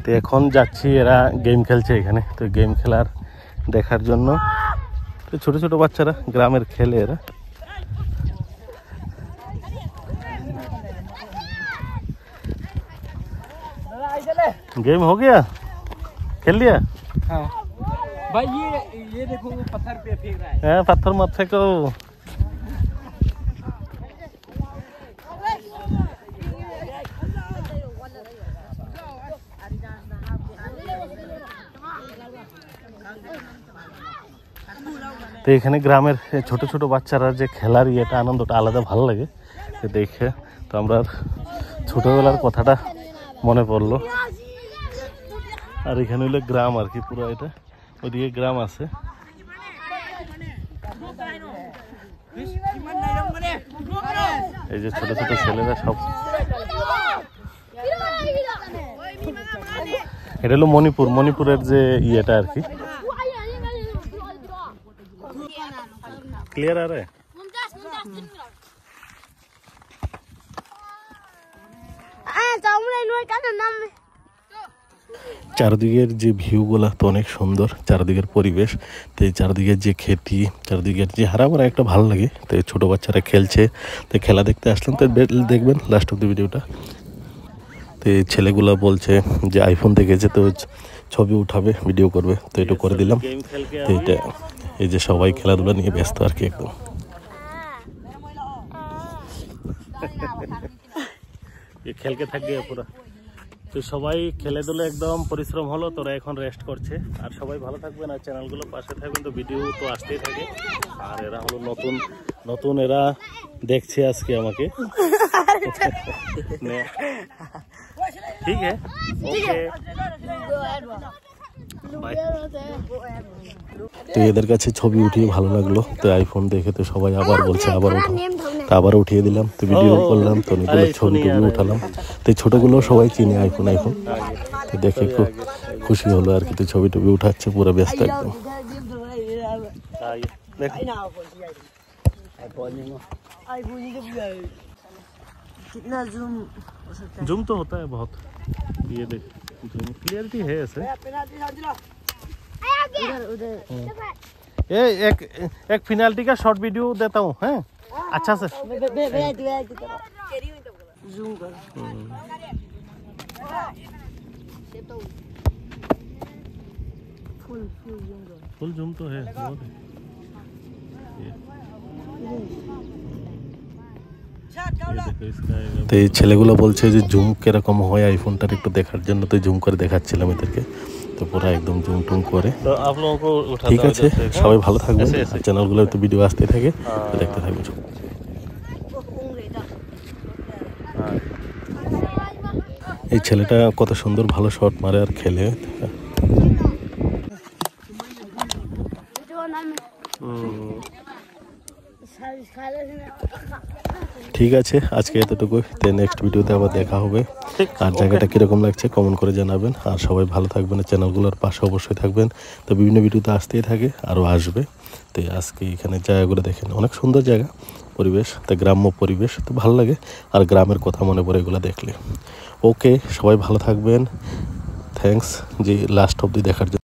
তো এখন যাচ্ছি, এরা গেম খেলছে এখানে। তো গেম খেলার দেখার জন্য, তো ছোট ছোট বাচ্চারা গ্রামের খেলে এরা। गेम हो गया, खेल लिया? हाँ भाई ये देखो वो पत्थर पे फेंक रहा है। पत्थर मत फेंको। তো এখানে গ্রামের ছোট ছোট বাচ্চারা যে খেলার ইয়েটা, আনন্দটা আলাদা ভালো লাগে দেখে। তো আমরা ছোটবেলার কথাটা মনে পড়লো। আর এখানে হলো গ্রাম আর কি, পুরো এটা ওইদিকে গ্রাম আছে। এই যে ছোট ছোট ছেলেরা সব, এটা হলো মণিপুর, মণিপুরের যে ইয়েটা আর কি। ক্লিয়ার আর চারদিকের যে ভিউগুলা তো অনেক সুন্দর, চারদিকের পরিবেশ। তো এই চারদিকের যে খেতি, চারদিকের যে হারাভরা একটা ভালো লাগে। তো ছোট বাচ্চারা খেলছে, তো খেলা দেখতে আসলাম। তো দেখবেন লাস্ট অব দ্য ভিডিওটা। তো এই ছেলেগুলা বলছে যে আইফোন দেখেছে, তো ছবি উঠাবে, ভিডিও করবে। তো এটা করে দিলাম। তো এটা এই যে সবাই খেলাধুলা নিয়ে ব্যস্ত আর কি একদম। খেলকে থাকবে পুরো। তো সবাই খেলে দুলে একদম পরিশ্রম হলো, তোরা এখন রেস্ট করছে। আর সবাই ভালো থাকবেন, আর চ্যানেলগুলো পাশে থাকবেন। তো ভিডিও তো আসতেই থাকে। আর এরা হলো নতুন নতুন, এরা দেখছে আজকে আমাকে। ঠিক আছে, ওকে বাই। তো এদের কাছে ছবি উঠিয়ে ভালো লাগলো। তো আইফোন দেখে তো সবাই আবার বলছে আবার উঠো, তো আবার উঠিয়ে দিলাম। তো ভিডিও করলাম, তো অনেকগুলো ছবি টবি উঠালাম। তো ছোটগুলো সবাই চিনে আইফোন আইফোন। তো দেখে খুব খুশি হলো আর কি। তো ছবি টবি উঠাচ্ছে, পুরো ব্যস্ত একদম। जूम तो होता है बहुत, ये देख जूम क्लियरिटी है ऐसे। एक फिनाल्टी का शॉर्ट वीडियो देता हूँ, हैं अच्छा से जूम कर। फुल जूम तो है बहुत। তো এই ছেলেগুলো বলছে যে জুম কিরকম হয় আইফোনটার একটু দেখার জন্য। তো জুম করে দেখাচ্ছিলাম এদেরকে। তো পুরো একদম জুম টুম করে। ঠিক আছে, সবাই ভালো থাকবেন। চ্যানেলগুলো তো ভিডিও আসতে থাকে, দেখতে থাকবেন। এই ছেলেটা কত সুন্দর ভালো শট মারে আর খেলে। ঠিক আছে, আজকে এতটুকু। নেক্সট ভিডিওতে আবার দেখা হবে। আর জায়গাটা কীরকম লাগছে কমেন্ট করে জানাবেন। আর সবাই ভালো থাকবেন, চ্যানেলগুলোর পাশে অবশ্যই থাকবেন। তো বিভিন্ন ভিডিওতে আসতেই থাকে, আরও আসবে। তো আজকে এখানে জায়গাগুলো দেখেন, অনেক সুন্দর জায়গা, পরিবেশ। তো গ্রাম্য পরিবেশ তো ভালো লাগে। আর গ্রামের কথা মনে পড়ে এগুলো দেখলে। ওকে, সবাই ভালো থাকবেন। থ্যাঙ্কস যে লাস্ট অবধি দেখার জন্য।